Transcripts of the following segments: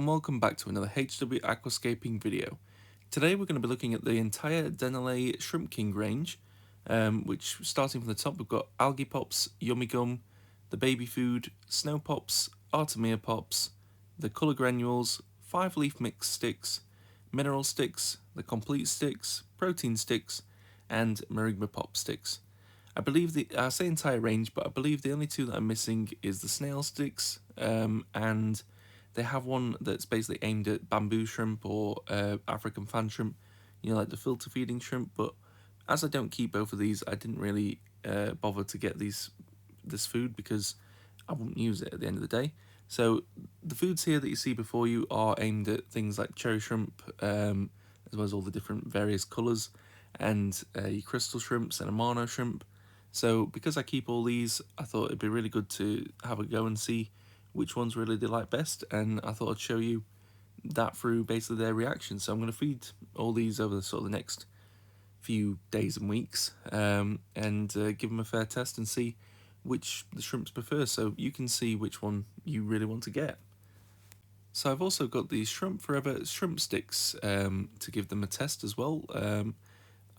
welcome back to another HW-Aquascaping video. Today we're going to be looking at the entire Dennerle Shrimp King range, which starting from the top we've got Algae Pops, Yummy Gum, the Baby Food, Snow Pops, Artemia Pops, the Colour Granules, 5-leaf mix sticks, Mineral Sticks, the Complete Sticks, Protein Sticks, and Moringa Pop Sticks. I say entire range, but I believe the only two that I'm missing is the Snail Sticks, and they have one that's basically aimed at bamboo shrimp or African fan shrimp, like the filter feeding shrimp. But as I don't keep both of these, I didn't really bother to get this food because I wouldn't use it at the end of the day. So the foods here that you see before you are aimed at things like cherry shrimp, as well as all the different various colours, and your crystal shrimps and amano shrimp. So because I keep all these, I thought it'd be really good to have a go and see which ones really they like best, and I thought I'd show you that through basically their reaction. So I'm going to feed all these over the next few days and weeks, and give them a fair test and see which the shrimps prefer, so you can see which one you really want to get. So I've also got these Shrimp Forever shrimp sticks to give them a test as well.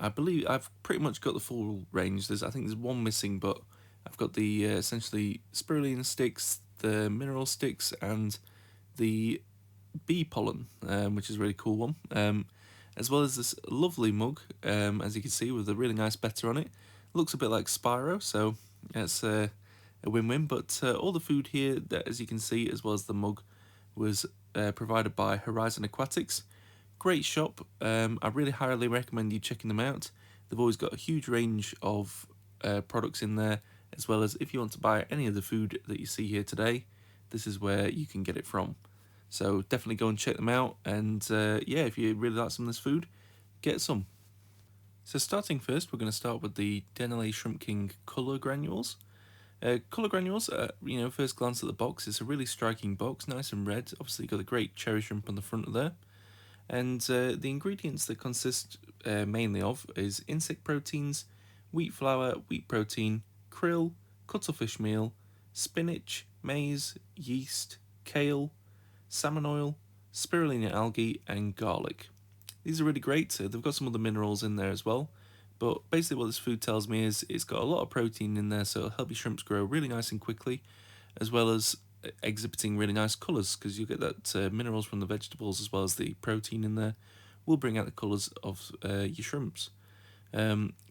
I believe I've pretty much got the full range. I think there's one missing, but I've got the essentially spirulina sticks, the mineral sticks, and the bee pollen, which is a really cool one. As well as this lovely mug, as you can see, with a really nice better on it. Looks a bit like Spyro, so it's a win-win. But all the food here, as you can see, as well as the mug, was provided by Horizon Aquatics. Great shop. I really highly recommend you checking them out. They've always got a huge range of products in there, as well as if you want to buy any of the food that you see here today, this is where you can get it from. So definitely go and check them out, and yeah, if you really like some of this food, get some. So starting first, we're going to start with the Dennerle Shrimp King Colour Granules. Colour Granules, first glance at the box, it's a really striking box, nice and red. Obviously you've got the great cherry shrimp on the front of there. And the ingredients that consist mainly of is insect proteins, wheat flour, wheat protein, krill, cuttlefish meal, spinach, maize, yeast, kale, salmon oil, spirulina algae, and garlic. These are really great. They've got some other minerals in there as well. But basically what this food tells me is it's got a lot of protein in there, so it'll help your shrimps grow really nice and quickly, as well as exhibiting really nice colours, because you get that minerals from the vegetables as well as the protein in there will bring out the colours of your shrimps.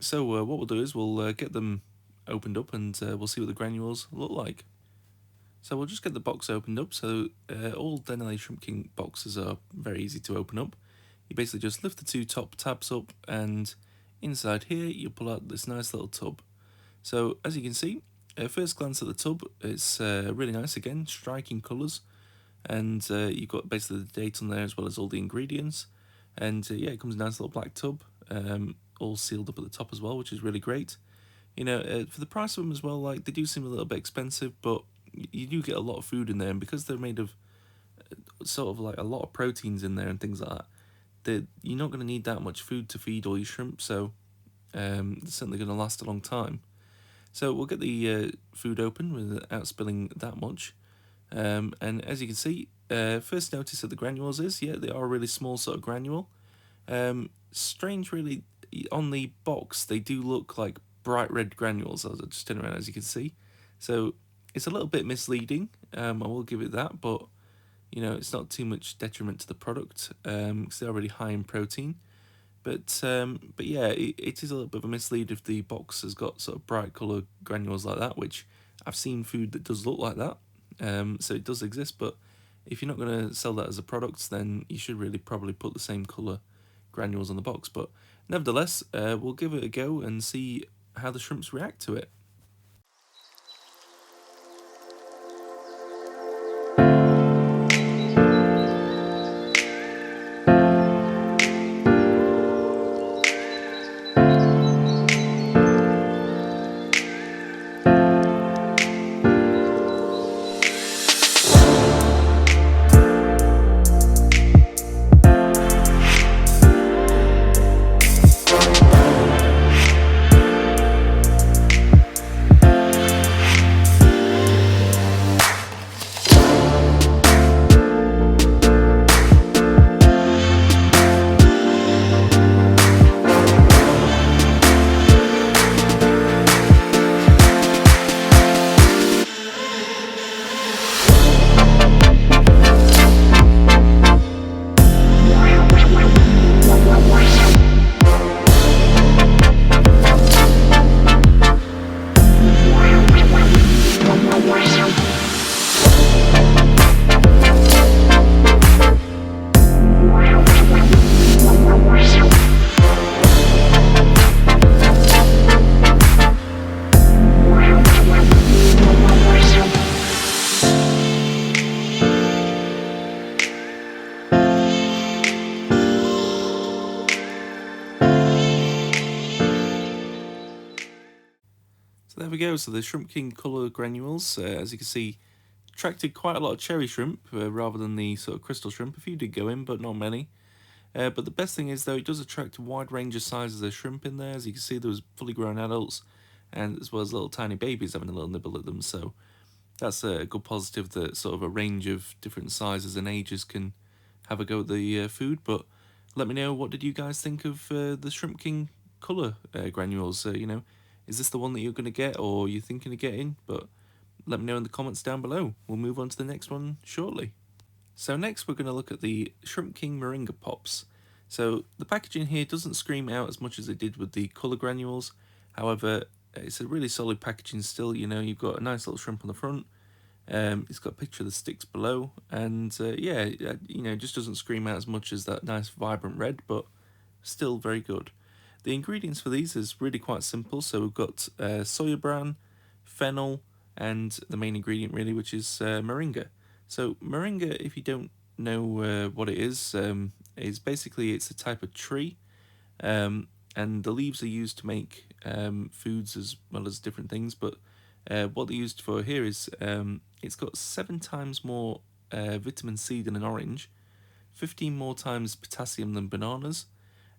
So what we'll do is we'll get them opened up, and we'll see what the granules look like. So we'll just get the box opened up. So all Dennerle Shrimp King boxes are very easy to open up. You basically just lift the two top tabs up, and inside here you pull out this nice little tub. So as you can see, at first glance at the tub, it's really nice, again, striking colours, and you've got basically the date on there as well as all the ingredients, and yeah, it comes in a nice little black tub, all sealed up at the top as well, which is really great. For the price of them as well, like, they do seem a little bit expensive, but you do get a lot of food in there, and because they're made of sort of like a lot of proteins in there and things like that, you're not going to need that much food to feed all your shrimp, so they're certainly going to last a long time. So we'll get the food open without spilling that much. And as you can see, first notice of the granules is, yeah, they are a really small sort of granule. Strange really, on the box they do look like bright red granules. I'll just turn around, as you can see. So it's a little bit misleading, I will give it that, but it's not too much detriment to the product, because they're already high in protein. But yeah, it is a little bit of a mislead if the box has got sort of bright colour granules like that, which I've seen food that does look like that. So it does exist, but if you're not going to sell that as a product, then you should really probably put the same colour granules on the box. But nevertheless, we'll give it a go and see how the shrimps react to it. So there we go, so the Shrimp King colour granules, as you can see, attracted quite a lot of cherry shrimp rather than the sort of crystal shrimp. A few did go in, but not many. But the best thing is, though, it does attract a wide range of sizes of shrimp in there. As you can see, there was fully grown adults, and as well as little tiny babies having a little nibble at them. So that's a good positive that sort of a range of different sizes and ages can have a go at the food. But let me know, what did you guys think of the Shrimp King colour granules? Is this the one that you're going to get or you're thinking of getting? But let me know in the comments down below. We'll move on to the next one shortly. So next we're going to look at the Shrimp King Moringa Pops. So the packaging here doesn't scream out as much as it did with the colour granules. However, it's a really solid packaging still. You've got a nice little shrimp on the front. It's got a picture of the sticks below, and it just doesn't scream out as much as that nice vibrant red, but still very good. The ingredients for these is really quite simple. So we've got soya bran, fennel, and the main ingredient really, which is moringa. So moringa, if you don't know what it is basically it's a type of tree, and the leaves are used to make foods as well as different things. But what they're used for here is it's got 7 times more vitamin C than an orange, 15 more times potassium than bananas,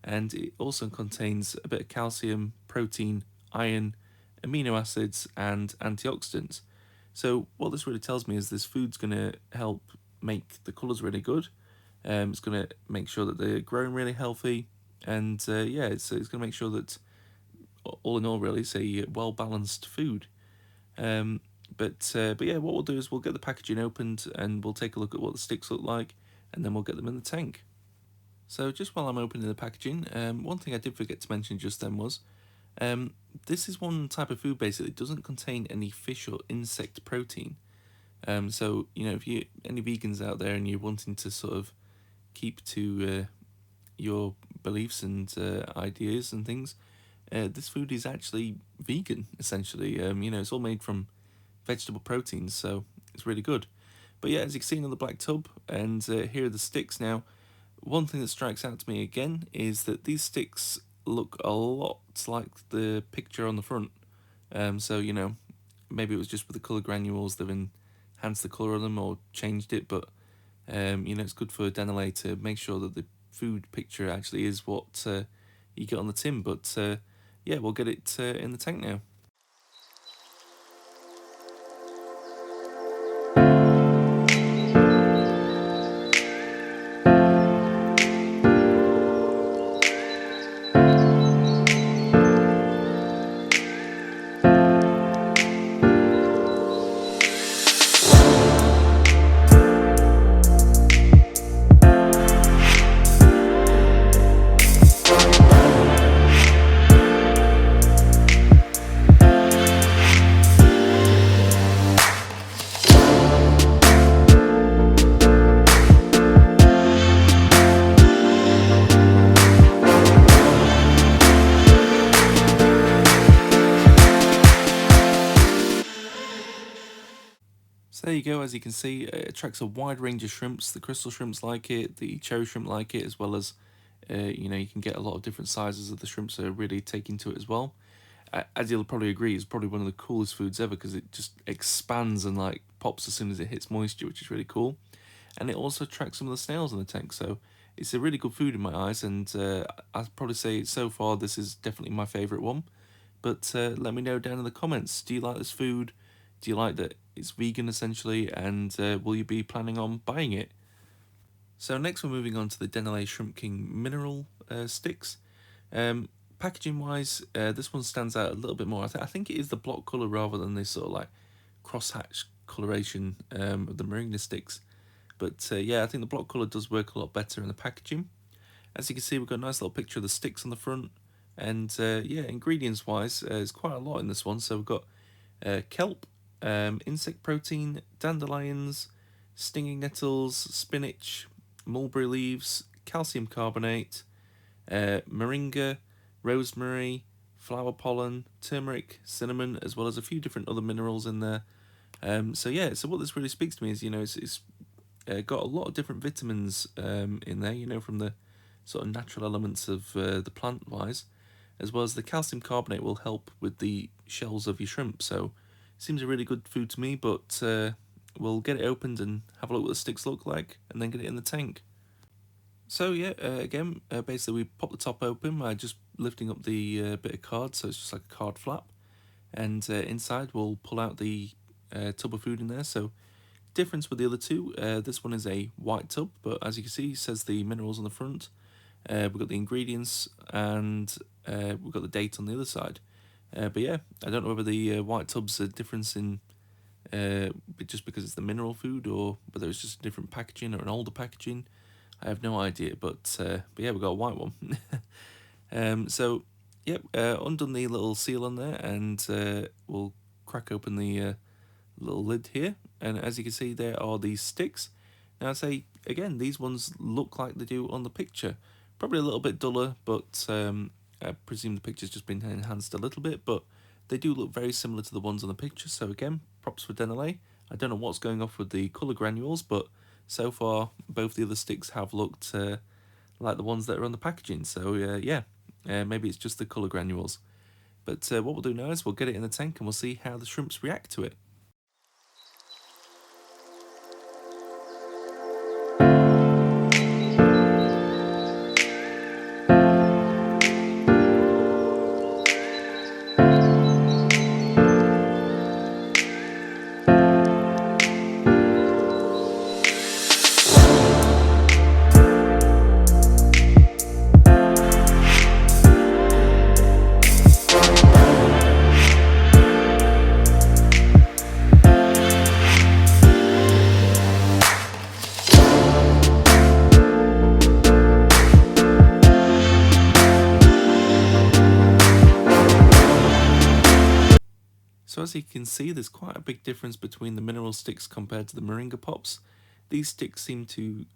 and it also contains a bit of calcium, protein, iron, amino acids, and antioxidants. So what this really tells me is this food's going to help make the colours really good. It's going to make sure that they're growing really healthy, and it's going to make sure that all in all, really, it's a well balanced food. But yeah, what we'll do is we'll get the packaging opened and we'll take a look at what the sticks look like, and then we'll get them in the tank. So just while I'm opening the packaging, one thing I did forget to mention just then was this is one type of food basically that doesn't contain any fish or insect protein. So if you any vegans out there and you're wanting to sort of keep to your beliefs and ideas and things, this food is actually vegan essentially. It's all made from vegetable proteins, so it's really good. But yeah, as you can see on the black tub, and here are the sticks. Now, one thing that strikes out to me again is that these sticks look a lot like the picture on the front. So maybe it was just with the colour granules they've enhanced the colour of them or changed it, but it's good for Dennerle to make sure that the food picture actually is what you get on the tin. But yeah, we'll get it in the tank now. So there you go. As you can see, it attracts a wide range of shrimps. The crystal shrimps like it, the cherry shrimp like it, as well as, you can get a lot of different sizes of the shrimps that are really taking to it as well. As you'll probably agree, it's probably one of the coolest foods ever because it just expands and like pops as soon as it hits moisture, which is really cool. And it also attracts some of the snails in the tank, so it's a really good food in my eyes, and I'd probably say so far this is definitely my favourite one. But let me know down in the comments, do you like this food? Do you like that it's vegan essentially, and will you be planning on buying it? So next we're moving on to the Dennerle Shrimp King mineral sticks. Packaging wise, this one stands out a little bit more. I think it is the block colour rather than this sort of like crosshatch coloration of the Moringa sticks. But yeah, I think the block colour does work a lot better in the packaging. As you can see, we've got a nice little picture of the sticks on the front. And yeah, ingredients wise, there's quite a lot in this one. So we've got kelp, insect protein, dandelions, stinging nettles, spinach, mulberry leaves, calcium carbonate, moringa, rosemary, flower pollen, turmeric, cinnamon, as well as a few different other minerals in there. So yeah, so what this really speaks to me is, it's got a lot of different vitamins in there, from the sort of natural elements of the plant wise. as well as the calcium carbonate will help with the shells of your shrimp. So seems a really good food to me, but we'll get it opened and have a look what the sticks look like and then get it in the tank. So yeah, again, basically we pop the top open by just lifting up the bit of card, so it's just like a card flap, and inside we'll pull out the tub of food in there. So difference with the other two, this one is a white tub, but as you can see, it says the minerals on the front. We've got the ingredients and we've got the date on the other side. But yeah, I don't know whether the white tub's a difference in just because it's the mineral food, or whether it's just a different packaging or an older packaging. I have no idea, but yeah, we've got a white one. So yep, undone the little seal on there, and we'll crack open the little lid here, and as you can see, there are these sticks. Now, I'd say again, these ones look like they do on the picture. Probably a little bit duller, but I presume the picture's just been enhanced a little bit, but they do look very similar to the ones on the picture. So again, props for Dennerle. I don't know what's going off with the colour granules, but so far both the other sticks have looked like the ones that are on the packaging. So yeah, maybe it's just the colour granules. But what we'll do now is we'll get it in the tank and we'll see how the shrimps react to it. So as you can see, there's quite a big difference between the mineral sticks compared to the Moringa pops. These sticks seem to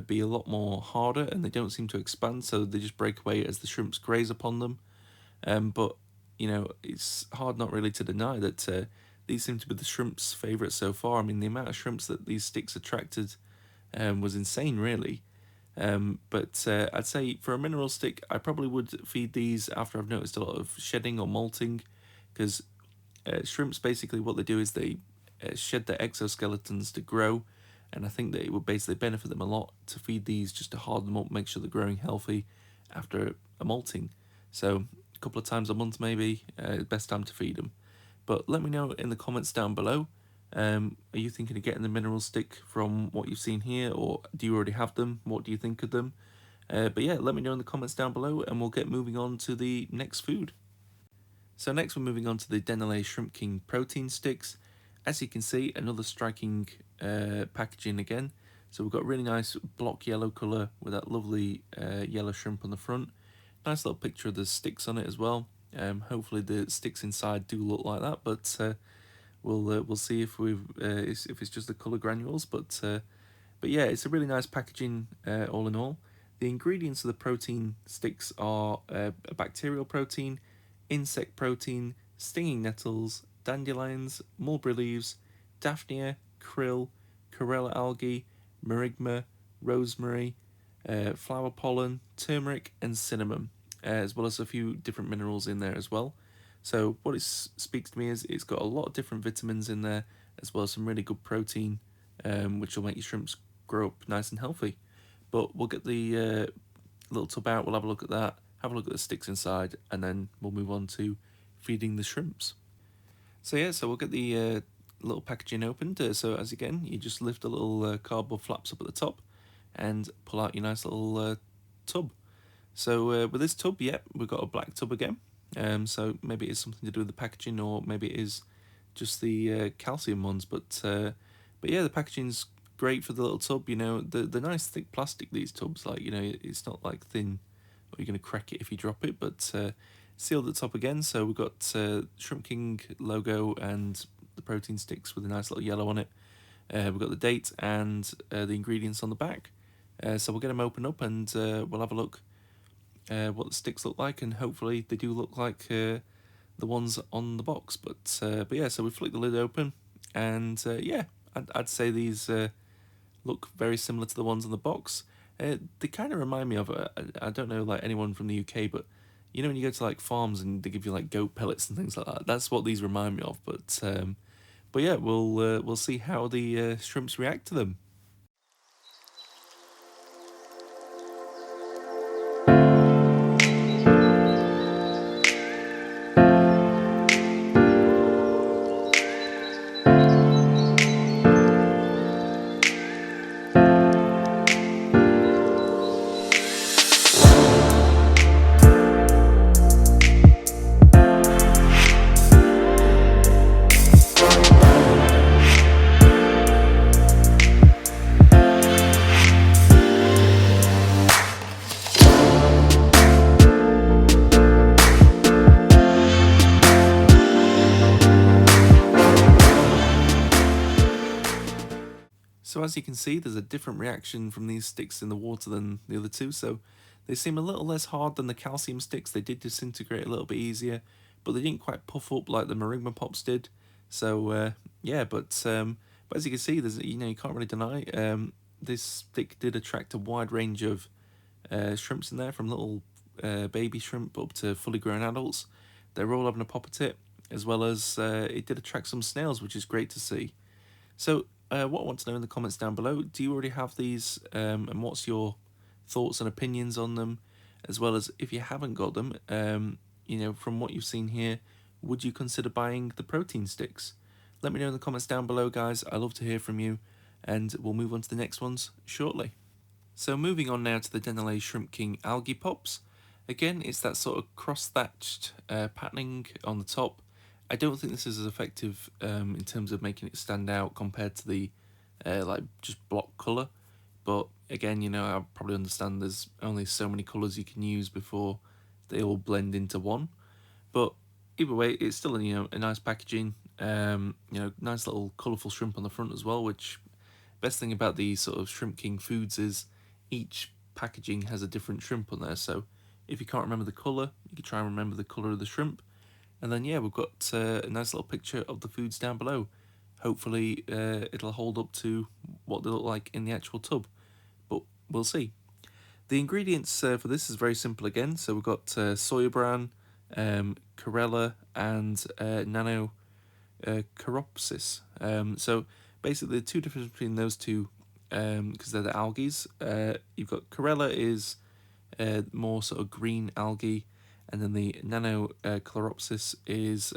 be a lot more harder, and they don't seem to expand, so they just break away as the shrimps graze upon them. But you know, it's hard not really to deny that these seem to be the shrimps' favourite so far. I mean, the amount of shrimps that these sticks attracted was insane, really. But I'd say for a mineral stick, I probably would feed these after I've noticed a lot of shedding or molting, because shrimps, basically what they do is they shed their exoskeletons to grow, and I think that it would basically benefit them a lot to feed these, just to harden them up, make sure they're growing healthy after a molting. So a couple of times a month maybe, best time to feed them. But let me know in the comments down below, are you thinking of getting the mineral stick from what you've seen here, or do you already have them? What do you think of them? But yeah, let me know in the comments down below, and we'll get moving on to the next food. So next we're moving on to the Dennerle Shrimp King protein sticks. As you can see, another striking packaging again. So we've got really nice block yellow colour with that lovely yellow shrimp on the front. Nice little picture of the sticks on it as well. Hopefully the sticks inside do look like that, but we'll see if if it's just the colour granules. But yeah, it's a really nice packaging all in all. The ingredients of the protein sticks are a bacterial protein, insect protein, stinging nettles, dandelions, mulberry leaves, daphnia, krill, chlorella algae, moringa, rosemary, flower pollen, turmeric, and cinnamon, as well as a few different minerals in there as well. So what it speaks to me is it's got a lot of different vitamins in there, as well as some really good protein, which will make your shrimps grow up nice and healthy. But we'll get the little tub out, we'll have a look at that, have a look at the sticks inside, and then we'll move on to feeding the shrimps. So yeah, so we'll get the little packaging opened. So as again, you just lift the little cardboard flaps up at the top and pull out your nice little tub. So with this tub, yeah, we've got a black tub again. So maybe it's something to do with the packaging, or maybe it is just the calcium ones. But yeah, the packaging's great for the little tub. You know, the nice thick plastic, these tubs, like, you know, it's not like thin, or you're gonna crack it if you drop it. But sealed at the top again. So we've got Shrimp King logo and the protein sticks with a nice little yellow on it. We've got the date and the ingredients on the back. So we'll get them open up, and we'll have a look what the sticks look like, and hopefully they do look like the ones on the box. But yeah, so we flick the lid open, and yeah, I'd say these look very similar to the ones on the box. They kind of remind me of, I don't know, like anyone from the UK, but You know when you go to like farms and they give you like goat pellets and things like that. That's what these remind me of. But yeah, we'll see how the shrimps react to them. So as you can see, there's a different reaction from these sticks in the water than the other two. So they seem a little less hard than the calcium sticks. They did disintegrate a little bit easier, but they didn't quite puff up like the Moringa pops did. So yeah, but as you can see, there's you can't really deny this stick did attract a wide range of shrimps in there, from little baby shrimp up to fully grown adults. They're all having a pop at it, as well as it did attract some snails, which is great to see. So, what I want to know in the comments down below, do you already have these, and what's your thoughts and opinions on them, as well as if you haven't got them, from what you've seen here, would you consider buying the protein sticks? Let me know in the comments down below, guys. I love to hear from you, and we'll move on to the next ones shortly. So moving on now to the Dennerle Shrimp King Algae Pops. Again, it's that sort of cross-thatched patterning on the top. I don't think this is as effective in terms of making it stand out compared to the like just block colour. But again, I probably understand there's only so many colours you can use before they all blend into one. But either way, it's still a nice packaging. Nice little colourful shrimp on the front as well. Which best thing about these sort of Shrimp King foods is each packaging has a different shrimp on there. So if you can't remember the colour, you can try and remember the colour of the shrimp. And then, yeah, we've got a nice little picture of the foods down below. Hopefully, it'll hold up to what they look like in the actual tub. But we'll see. The ingredients for this is very simple again. So we've got soya bran, chlorella, and nano caropsis. So basically, the two differences between those two, because they're the algae. You've got chlorella is more sort of green algae, and then the nano chloropsis is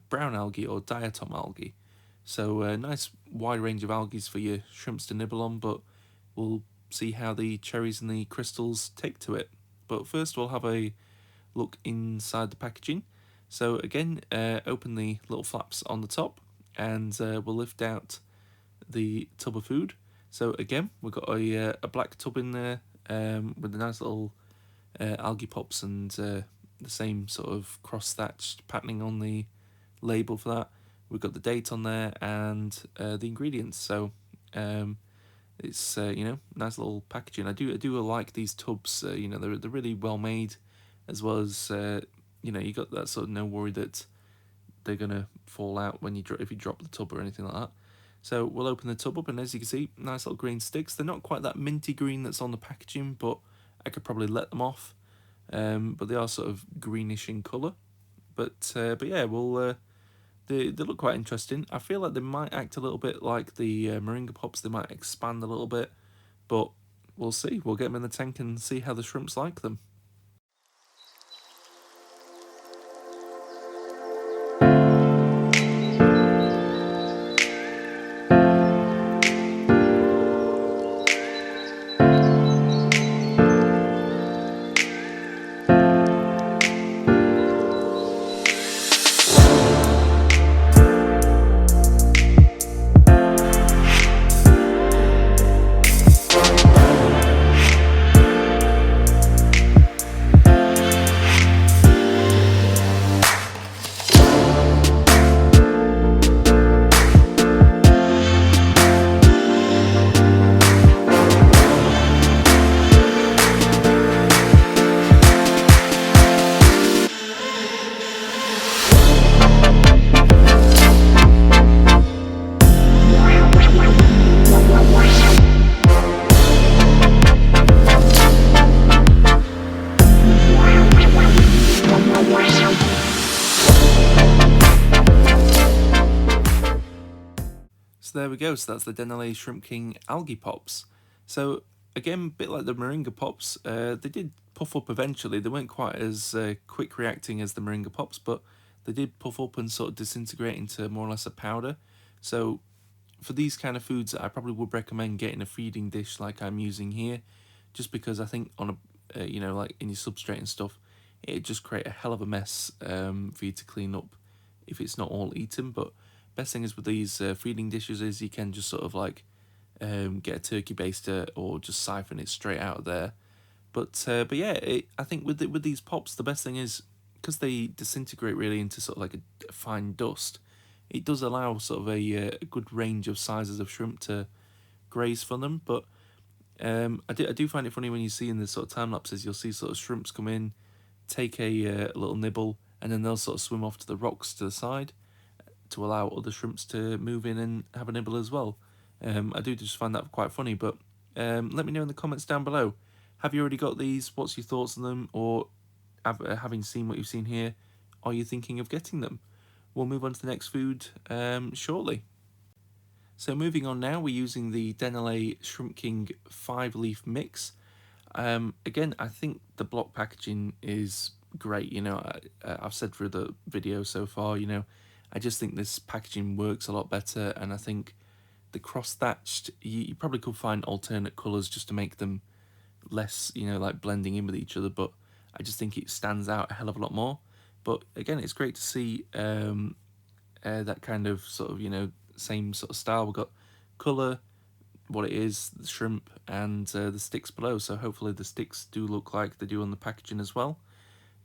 brown algae or diatom algae. So a nice wide range of algae for your shrimps to nibble on, but we'll see how the cherries and the crystals take to it. But first we'll have a look inside the packaging. So again, open the little flaps on the top, and we'll lift out the tub of food. So again, we've got a black tub in there with a nice little algae pops and the same sort of cross-thatched patterning on the label for that. We've got the date on there and the ingredients. So it's nice little packaging. I do like these tubs. They're really well made, as well as you got that sort of no worry that they're gonna fall out when if you drop the tub or anything like that. So we'll open the tub up, and as you can see, nice little green sticks. They're not quite that minty green that's on the packaging, but I could probably let them off. But they are sort of greenish in colour. But yeah, they look quite interesting. I feel like they might act a little bit like the Moringa pops. They might expand a little bit, but we'll see. We'll get them in the tank and see how the shrimps like them. So there we go, so that's the Dennerle Shrimp King Algae Pops. So again, a bit like the Moringa Pops, they did puff up eventually. They weren't quite as quick reacting as the Moringa Pops, but they did puff up and sort of disintegrate into more or less a powder. So for these kind of foods, I probably would recommend getting a feeding dish like I'm using here, just because I think on a, you know, like in your substrate and stuff, it just create a hell of a mess for you to clean up if it's not all eaten. But best thing is with these feeding dishes is you can just sort of like get a turkey baster or just siphon it straight out of there. But yeah, I think with these pops, the best thing is because they disintegrate really into sort of like a fine dust. It does allow sort of a good range of sizes of shrimp to graze from them. But I do find it funny when you see in the sort of time lapses, you'll see sort of shrimps come in, take a little nibble, and then they'll sort of swim off to the rocks to the side to allow other shrimps to move in and have a nibble as well. I do just find that quite funny, but let me know in the comments down below. Have you already got these? What's your thoughts on them? Or having seen what you've seen here, are you thinking of getting them? We'll move on to the next food shortly. So moving on now, we're using the Dennerle Shrimp King 5-leaf mix. Again, I think the block packaging is great. You know, I've said through the video so far, you know, I just think this packaging works a lot better, and I think the cross-thatched, you probably could find alternate colours just to make them less, you know, like blending in with each other, but I just think it stands out a hell of a lot more. But again, it's great to see that kind of sort of, you know, same sort of style. We've got colour, what it is, the shrimp, and the sticks below. So hopefully the sticks do look like they do on the packaging as well.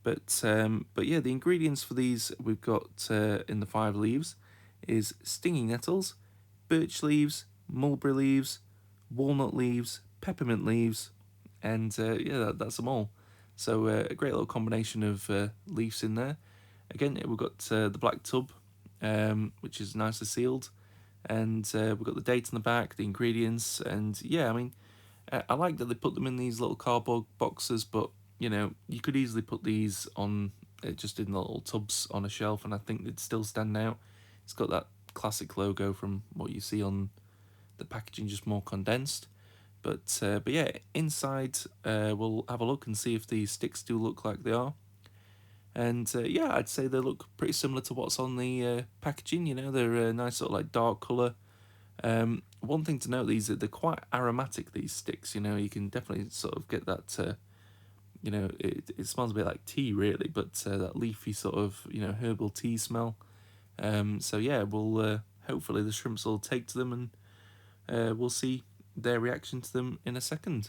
But yeah, the ingredients for these we've got in the 5 leaves is stinging nettles, birch leaves, mulberry leaves, walnut leaves, peppermint leaves, and yeah, that's them all. So a great little combination of leaves in there. Again, we've got the black tub, which is nicely sealed, and we've got the date on the back, the ingredients, and yeah, I mean, I like that they put them in these little cardboard boxes, but you know, you could easily put these on just in the little tubs on a shelf, and I think they'd still stand out. It's got that classic logo from what you see on the packaging, just more condensed. But yeah, inside we'll have a look and see if the sticks do look like they are. And yeah, I'd say they look pretty similar to what's on the packaging. You know, they're a nice sort of like dark colour. One thing to note, they're quite aromatic, these sticks. You know, you can definitely sort of get that, you know, it smells a bit like tea really, but that leafy sort of, you know, herbal tea smell. So yeah, we'll hopefully the shrimps will take to them, and we'll see their reaction to them in a second.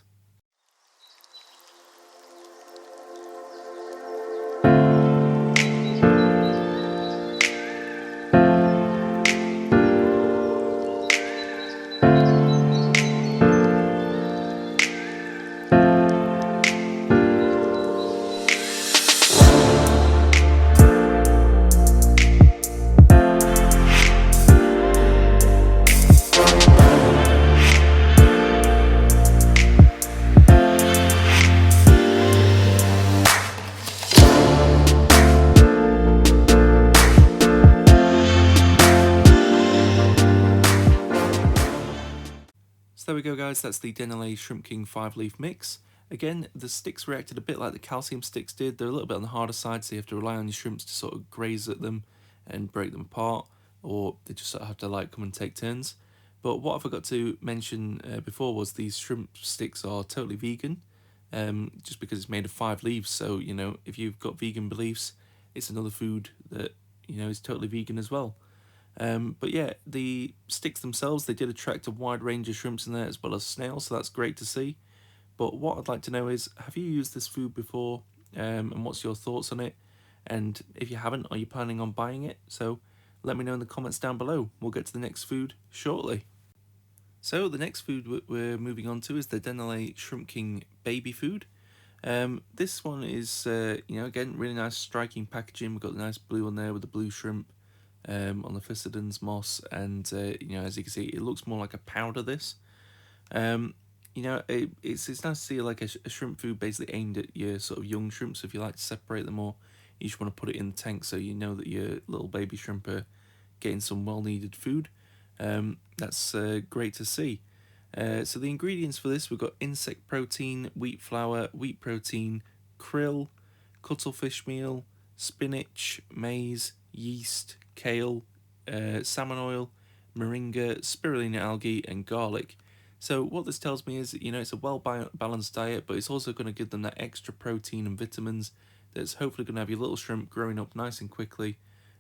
So there we go, guys, that's the Dennerle Shrimp King 5-leaf mix. Again, the sticks reacted a bit like the calcium sticks did. They're a little bit on the harder side, so you have to rely on your shrimps to sort of graze at them and break them apart, or they just sort of have to like come and take turns. But what I forgot to mention before was these shrimp sticks are totally vegan, just because it's made of 5 leaves. So, you know, if you've got vegan beliefs, it's another food that, you know, is totally vegan as well. But yeah, the sticks themselves, they did attract a wide range of shrimps in there as well as snails, so that's great to see. But what I'd like to know is, have you used this food before, and what's your thoughts on it? And if you haven't, are you planning on buying it? So let me know in the comments down below. We'll get to the next food shortly. So the next food we're moving on to is the Dennerle Shrimp King baby food. This one is, you know, again, really nice striking packaging. We've got the nice blue on there with the blue shrimp. On the Physidens moss, and you know, as you can see, it looks more like a powder. This, you know, it's nice to see like a shrimp food basically aimed at your sort of young shrimps. If you like to separate them more, you just want to put it in the tank so you know that your little baby shrimp are getting some well-needed food. That's great to see. So the ingredients for this, we've got insect protein, wheat flour, wheat protein, krill, cuttlefish meal, spinach, maize, yeast, kale, salmon oil, moringa, spirulina algae, and garlic. So what this tells me is that, it's a well-balanced diet, but it's also going to give them that extra protein and vitamins that's hopefully going to have your little shrimp growing up nice and quickly,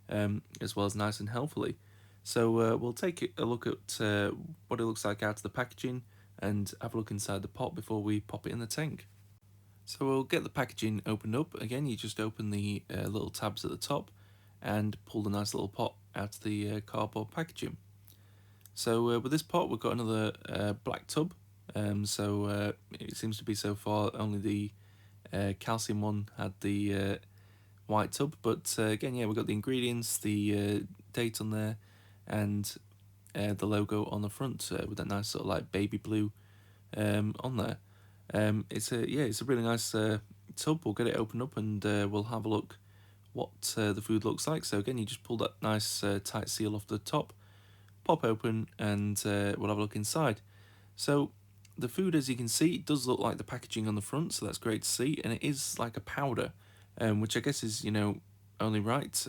as well as nice and healthily. So we'll take a look at what it looks like out of the packaging and have a look inside the pot before we pop it in the tank. So we'll get the packaging opened up. Again, you just open the little tabs at the top and pull the nice little pot out of the cardboard packaging. So with this pot, we've got another black tub. So it seems to be so far only the calcium one had the white tub. But again, yeah, we've got the ingredients, the date on there, and the logo on the front with that nice sort of like baby blue on there. It's a really nice tub. We'll get it opened up and we'll have a look what the food looks like. So again, you just pull that nice tight seal off the top, pop open, and we'll have a look inside. So the food, as you can see, it does look like the packaging on the front, so that's great to see, and it is like a powder, which I guess is only right,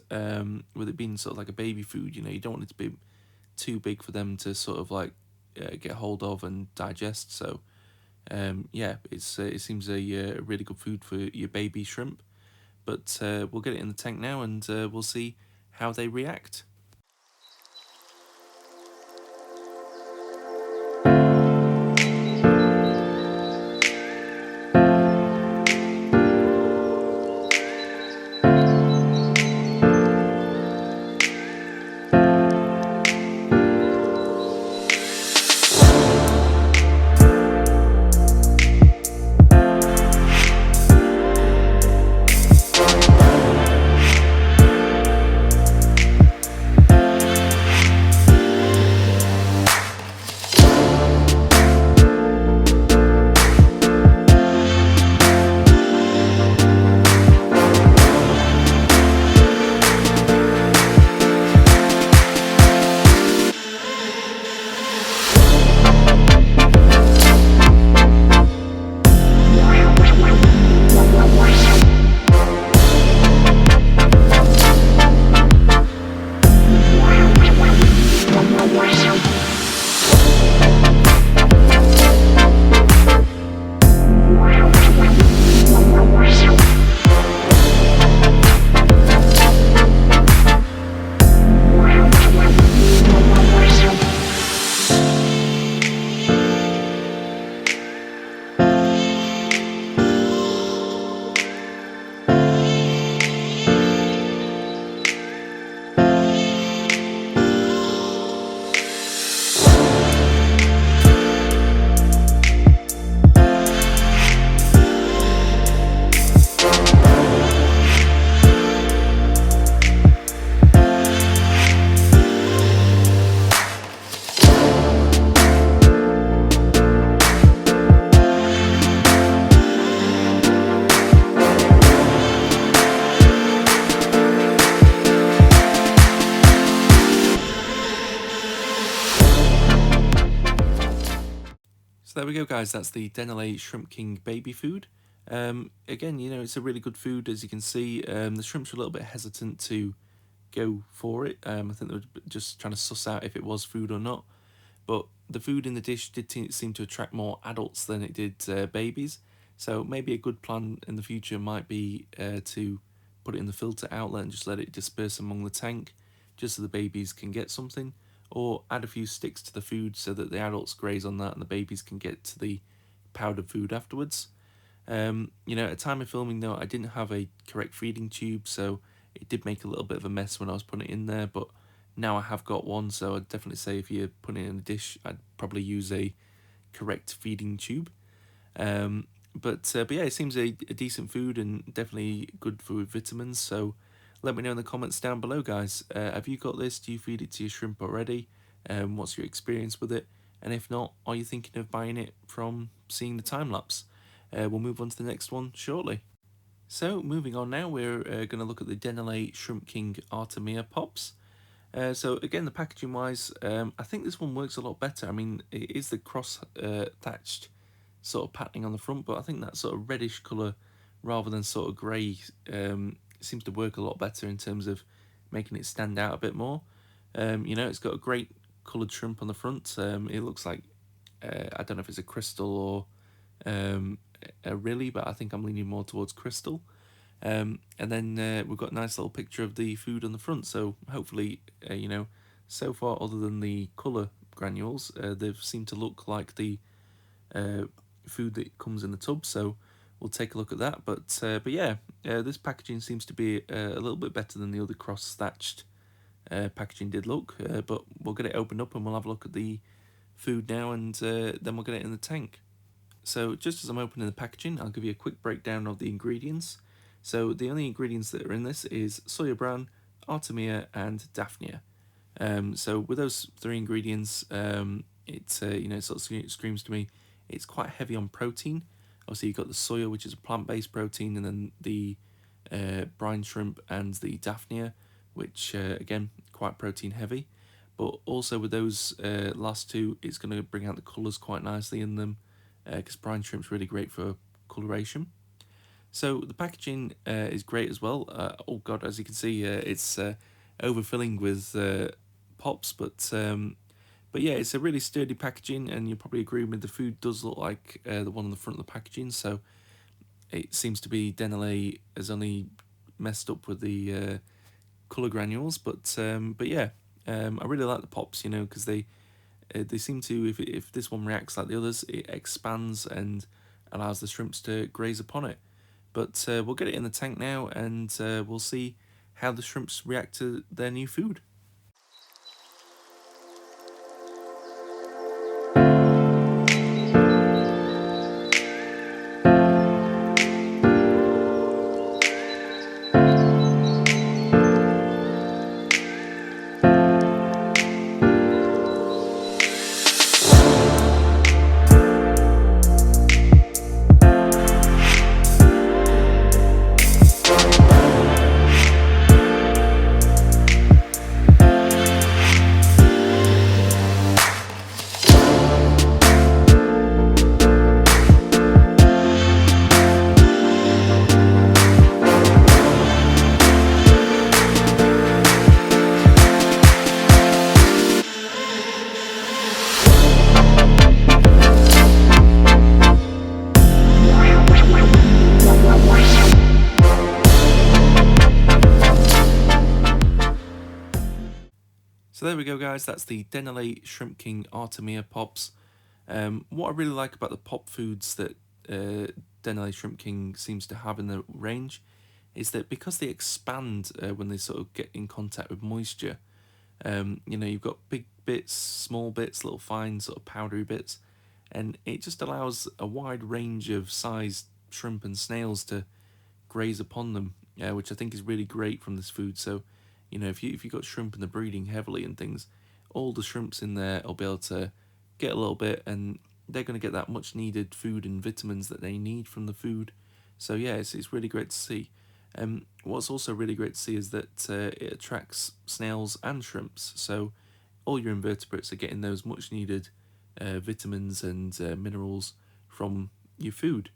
with it being sort of like a baby food. You don't want it to be too big for them to sort of like get hold of and digest. So yeah, it seems a really good food for your baby shrimp. But we'll get it in the tank now, and we'll see how they react. So there we go, guys. That's the Dennerle Shrimp King baby food. Again, it's a really good food, as you can see. The shrimps were a little bit hesitant to go for it. I think they were just trying to suss out if it was food or not. But the food in the dish did seem to attract more adults than it did babies. So maybe a good plan in the future might be to put it in the filter outlet and just let it disperse among the tank, just so the babies can get something, or add a few sticks to the food so that the adults graze on that and the babies can get to the powdered food afterwards. At the time of filming though, I didn't have a correct feeding tube, so it did make a little bit of a mess when I was putting it in there, but now I have got one, so I'd definitely say if you're putting it in a dish, I'd probably use a correct feeding tube. But yeah, it seems a decent food and definitely good for vitamins, so let me know in the comments down below, guys. Have you got this? Do you feed it to your shrimp already? What's your experience with it? And if not, are you thinking of buying it from seeing the time lapse? We'll move on to the next one shortly. So moving on now, we're going to look at the Dennerle Shrimp King Artemia pops. So again, the packaging wise, I think this one works a lot better. I mean, it is the cross thatched sort of patterning on the front, but I think that sort of reddish colour rather than sort of grey seems to work a lot better in terms of making it stand out a bit more. You know, it's got a great coloured shrimp on the front. It looks like, I don't know if it's a crystal or a really, but I think I'm leaning more towards crystal. And then we've got a nice little picture of the food on the front. So hopefully, you know, so far other than the colour granules, they've seemed to look like the uh, food that comes in the tub. So we'll take a look at that. But yeah, this packaging seems to be a little bit better than the other cross thatched packaging did look. But we'll get it opened up and we'll have a look at the food now, and then we'll get it in the tank. So just as I'm opening the packaging, I'll give you a quick breakdown of the ingredients. So the only ingredients that are in this is soya bran, Artemia, and Daphnia. So with those three ingredients, it's you know, sort of screams to me, it's quite heavy on protein. Obviously you've got the soya, which is a plant-based protein, and then the brine shrimp and the Daphnia, which again quite protein heavy. But also with those last two, it's going to bring out the colours quite nicely in them, because brine shrimp's really great for coloration. So the packaging is great as well. Oh god, as you can see, it's overfilling with pops, but yeah, it's a really sturdy packaging, and you'll probably agree with me. The food does look like the one on the front of the packaging, so it seems to be Dennerle has only messed up with the colour granules, but yeah, I really like the pops, you know, because they seem to, if this one reacts like the others, it expands and allows the shrimps to graze upon it. But we'll get it in the tank now, and we'll see how the shrimps react to their new food. So there we go, guys. That's the Dennerle Shrimp King Artemia pops. What I really like about the pop foods that Dennerle Shrimp King seems to have in the range is that because they expand when they sort of get in contact with moisture, you know, you've got big bits, small bits, little fine sort of powdery bits, and it just allows a wide range of sized shrimp and snails to graze upon them, which I think is really great from this food. So, you know, if you've got shrimp and they're breeding heavily and things, all the shrimps in there will be able to get a little bit, and they're going to get that much needed food and vitamins that they need from the food. So yeah, it's really great to see. What's also really great to see is that it attracts snails and shrimps. So all your invertebrates are getting those much needed vitamins and minerals from your food.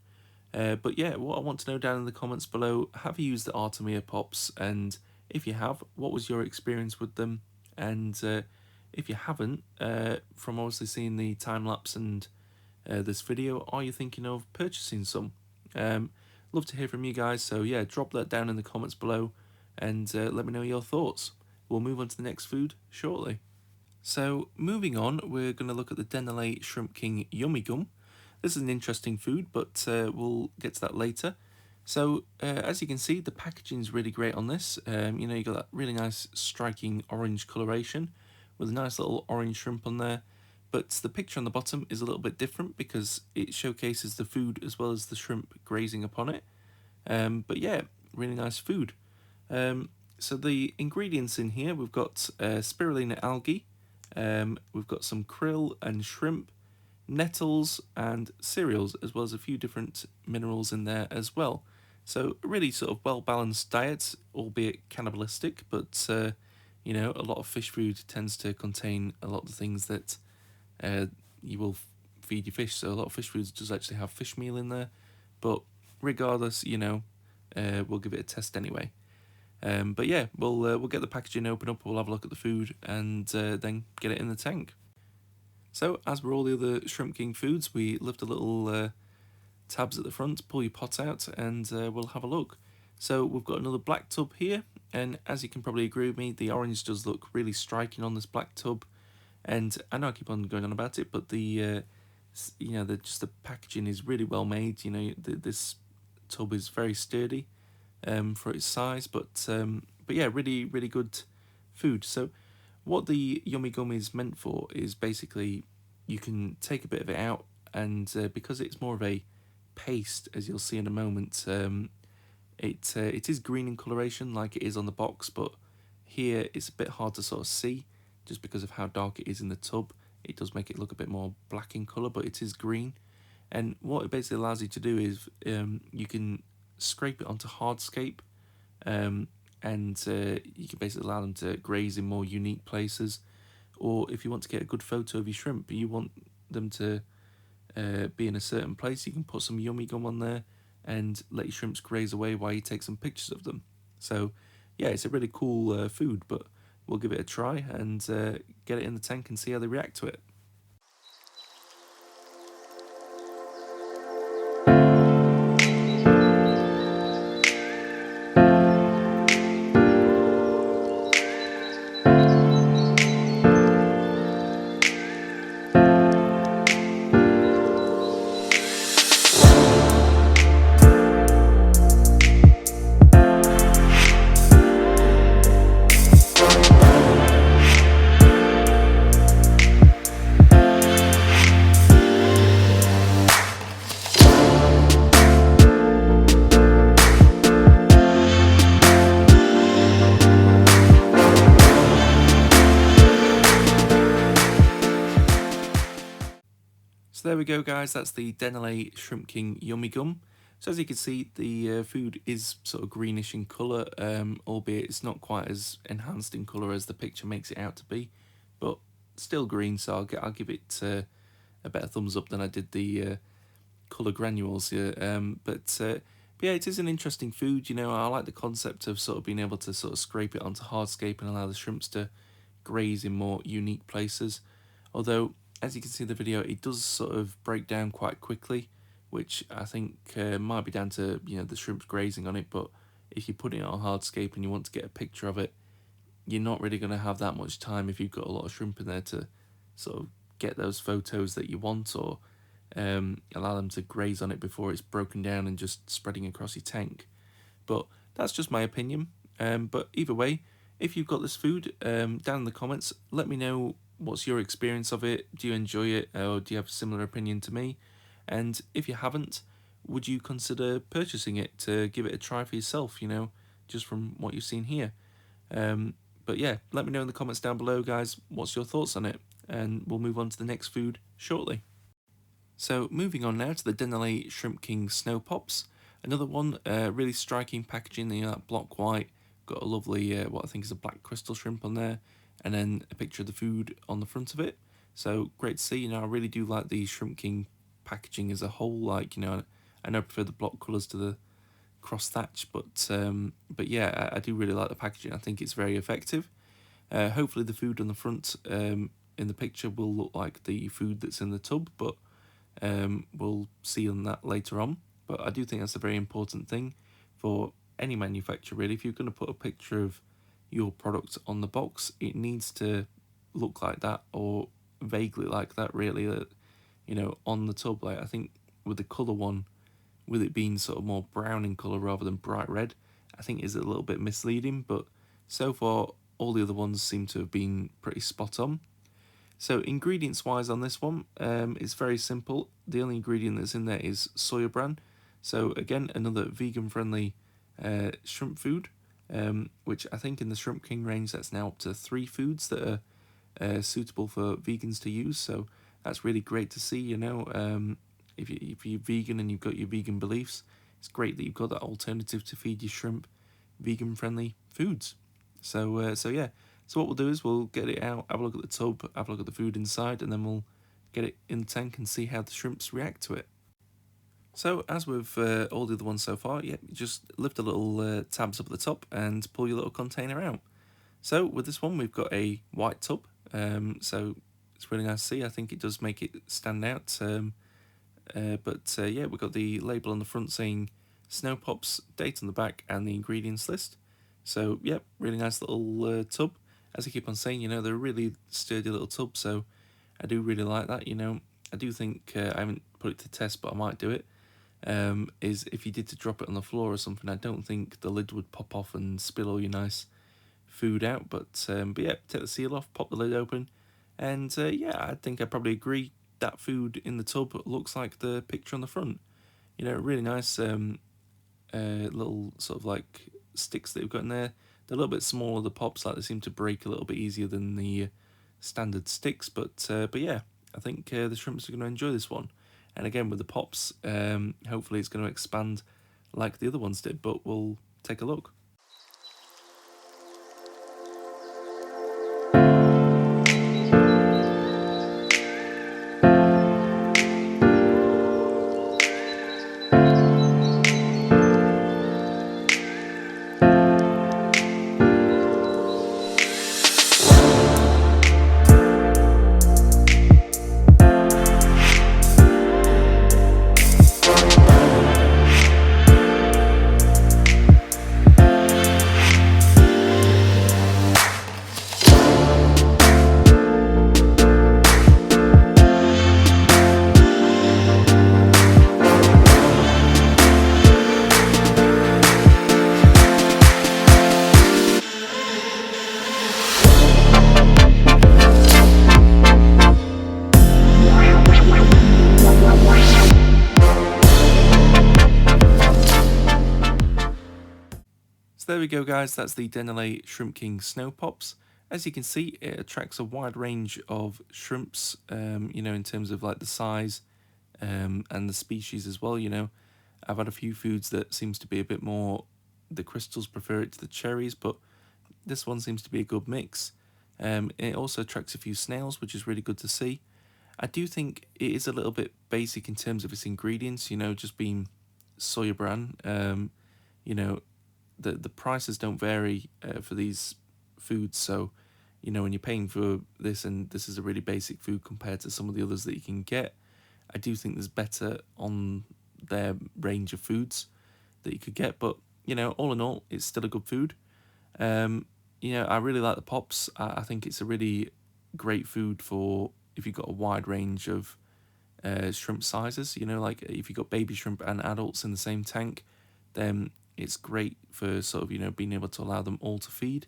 But yeah, what I want to know down in the comments below, have you used the Artemia pops? And if you have, what was your experience with them? And if you haven't, from obviously seeing the time lapse and this video, are you thinking of purchasing some? Love to hear from you guys. So yeah, drop that down in the comments below, and let me know your thoughts. We'll move on to the next food shortly. So moving on, we're going to look at the Dennerle Shrimp King Yummy Gum. This is an interesting food, but we'll get to that later. So as you can see, the packaging is really great on this. You know, you got that really nice striking orange coloration with a nice little orange shrimp on there. But the picture on the bottom is a little bit different because it showcases the food as well as the shrimp grazing upon it. But yeah, really nice food. So the ingredients in here, we've got spirulina algae, we've got some krill and shrimp, nettles and cereals, as well as a few different minerals in there as well. So really sort of well-balanced diet, albeit cannibalistic, but You know, a lot of fish food tends to contain a lot of the things that you will feed your fish. So a lot of fish foods does actually have fish meal in there. But regardless, you know, we'll give it a test anyway. But yeah, we'll get the packaging open up, we'll have a look at the food, and then get it in the tank. So as with all the other Shrimp King foods, we lift a little tabs at the front, pull your pot out, and we'll have a look. So we've got another black tub here, and as you can probably agree with me, the orange does look really striking on this black tub. And I know I keep on going on about it, but the you know, just the packaging is really well made. You know, this tub is very sturdy for its size, but yeah, really good food. So what the Yummy Gum is meant for is basically you can take a bit of it out, and because it's more of a paste, as you'll see in a moment, it is green in coloration like it is on the box, but here it's a bit hard to sort of see just because of how dark it is in the tub. It does make it look a bit more black in colour, but it is green. And what it basically allows you to do is you can scrape it onto hardscape, and you can basically allow them to graze in more unique places. Or if you want to get a good photo of your shrimp, but you want them to be in a certain place, you can put some Yummy Gum on there and let your shrimps graze away while you take some pictures of them. So yeah, it's a really cool food, but we'll give it a try and get it in the tank and see how they react to it. So there we go, guys, that's the Dennerle Shrimp King Yummy Gum. So as you can see, the food is sort of greenish in colour, albeit it's not quite as enhanced in colour as the picture makes it out to be, but still green, so I'll give it a better thumbs up than I did the colour granules here. But yeah, it is an interesting food. You know, I like the concept of sort of being able to sort of scrape it onto hardscape and allow the shrimps to graze in more unique places. Although, as you can see in the video, it does sort of break down quite quickly, which I think might be down to, you know, the shrimps grazing on it. But if you put it on hardscape and you want to get a picture of it, you're not really going to have that much time if you've got a lot of shrimp in there to sort of get those photos that you want, or allow them to graze on it before it's broken down and just spreading across your tank. But that's just my opinion. But either way, if you've got this food, down in the comments, let me know what's your experience of it. Do you enjoy it, or do you have a similar opinion to me? And if you haven't, would you consider purchasing it to give it a try for yourself, you know, just from what you've seen here? But yeah, let me know in the comments down below, guys, what's your thoughts on it, and we'll move on to the next food shortly. So moving on now to the Dennerle Shrimp King Snow Pops. Another one, really striking packaging, you know, that block white, got a lovely, what I think is a black crystal shrimp on there, and then a picture of the food on the front of it. So great to see. You know, I really do like the Shrimp King packaging as a whole. Like, you know, I know I prefer the block colours to the cross thatch, but yeah, I do really like the packaging. I think it's very effective. Hopefully the food on the front in the picture will look like the food that's in the tub, but we'll see on that later on. But I do think that's a very important thing for any manufacturer, really. If you're going to put a picture of your product on the box, it needs to look like that, or vaguely like that, really, that, you know, on the tub. Like, I think with the colour one, with it being sort of more brown in colour rather than bright red, I think is a little bit misleading, but so far all the other ones seem to have been pretty spot on. So ingredients wise on this one, it's very simple. The only ingredient that's in there is soya bran. So again, another vegan friendly shrimp food, which I think in the Shrimp King range, that's now up to 3 foods that are suitable for vegans to use. So that's really great to see, you know. If you're vegan and you've got your vegan beliefs, it's great that you've got that alternative to feed your shrimp vegan friendly foods. So yeah, So what we'll do is we'll get it out, have a look at the tub, have a look at the food inside, and then we'll get it in the tank and see how the shrimps react to it. So as with all the other ones so far, yeah, you just lift the little tabs up at the top and pull your little container out. So with this one, we've got a white tub, so it's really nice to see. I think it does make it stand out. But yeah, we've got the label on the front saying Snow Pops, date on the back, and the ingredients list. So yeah, really nice little tub. As I keep on saying, you know, they're a really sturdy little tub, so I do really like that. You know, I do think I haven't put it to test, but I might do it. Is if you did to drop it on the floor or something, I don't think the lid would pop off and spill all your nice food out. But yeah, take the seal off, pop the lid open, and yeah, I think I probably agree that food in the tub looks like the picture on the front. You know, really nice little sort of like sticks that we've got in there. They're a little bit smaller, the pops, like they seem to break a little bit easier than the standard sticks. But yeah, I think the shrimps are going to enjoy this one. And again, with the pops, hopefully it's going to expand like the other ones did, but we'll take a look. So there we go, guys, that's the Dennerle Shrimp King Snow Pops. As you can see, it attracts a wide range of shrimps, you know, in terms of like the size and the species as well. You know, I've had a few foods that seems to be a bit more, the crystals prefer it to the cherries, but this one seems to be a good mix. It also attracts a few snails, which is really good to see. I do think it is a little bit basic in terms of its ingredients, you know, just being soya bran. You know, the prices don't vary for these foods, so you know when you're paying for this, and this is a really basic food compared to some of the others that you can get, I do think there's better on their range of foods that you could get. But you know, all in all, it's still a good food. You know, I really like the pops. I think it's a really great food for if you've got a wide range of shrimp sizes. You know, like if you've got baby shrimp and adults in the same tank, then it's great for sort of, you know, being able to allow them all to feed.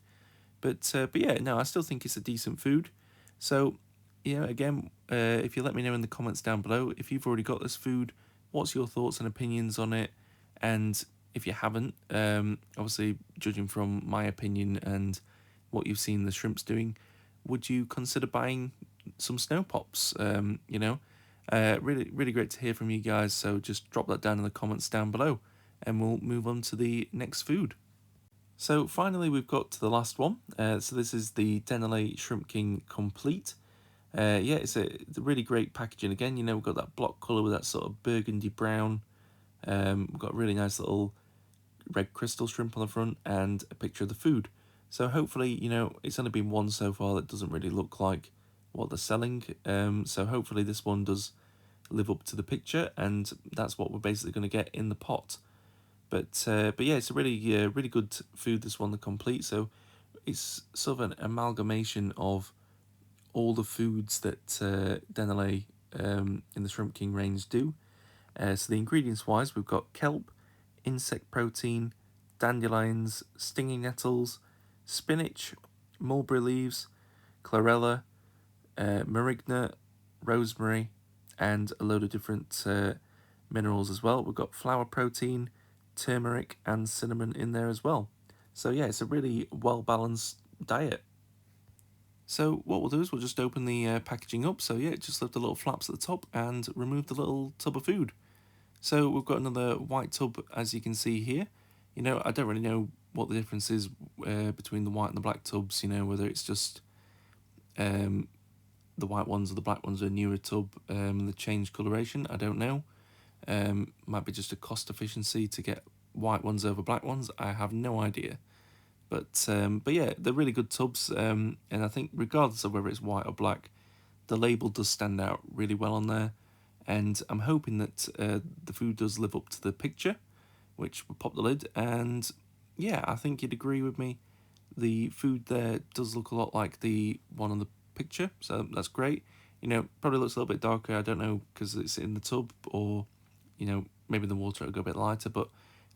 But yeah, no, I still think it's a decent food. So, you know, again, if you let me know in the comments down below, if you've already got this food, what's your thoughts and opinions on it? And if you haven't, obviously, judging from my opinion and what you've seen the shrimps doing, would you consider buying some snow pops? You know, really, really great to hear from you guys. So just drop that down in the comments down below, and we'll move on to the next food. So finally, we've got to the last one. So this is the Dennerle Shrimp King Complete. Yeah, it's a really great packaging. Again, you know, we've got that block colour with that sort of burgundy brown. We've got a really nice little red crystal shrimp on the front and a picture of the food. So hopefully, you know, it's only been one so far that doesn't really look like what they're selling. So hopefully this one does live up to the picture, and that's what we're basically going to get in the pot. But yeah, it's a really good food, this one, the Complete. So it's sort of an amalgamation of all the foods that Dennerle in the Shrimp King range do. So the ingredients wise, we've got kelp, insect protein, dandelions, stinging nettles, spinach, mulberry leaves, chlorella, moringa, rosemary, and a load of different minerals as well. We've got flour protein, turmeric, and cinnamon in there as well. So yeah, it's a really well balanced diet. So what we'll do is we'll just open the packaging up. So yeah, just lift the little flaps at the top and remove the little tub of food. So we've got another white tub, as you can see here. You know, I don't really know what the difference is between the white and the black tubs, you know, whether it's just the white ones or the black ones are a newer tub and the changed coloration. I don't know. Might be just a cost efficiency to get white ones over black ones. I have no idea. But yeah, they're really good tubs, and I think regardless of whether it's white or black, the label does stand out really well on there, and I'm hoping that the food does live up to the picture, which will pop the lid, and yeah, I think you'd agree with me. The food there does look a lot like the one on the picture, so that's great. You know, probably looks a little bit darker, I don't know, because it's in the tub, or, you know, maybe the water will go a bit lighter, but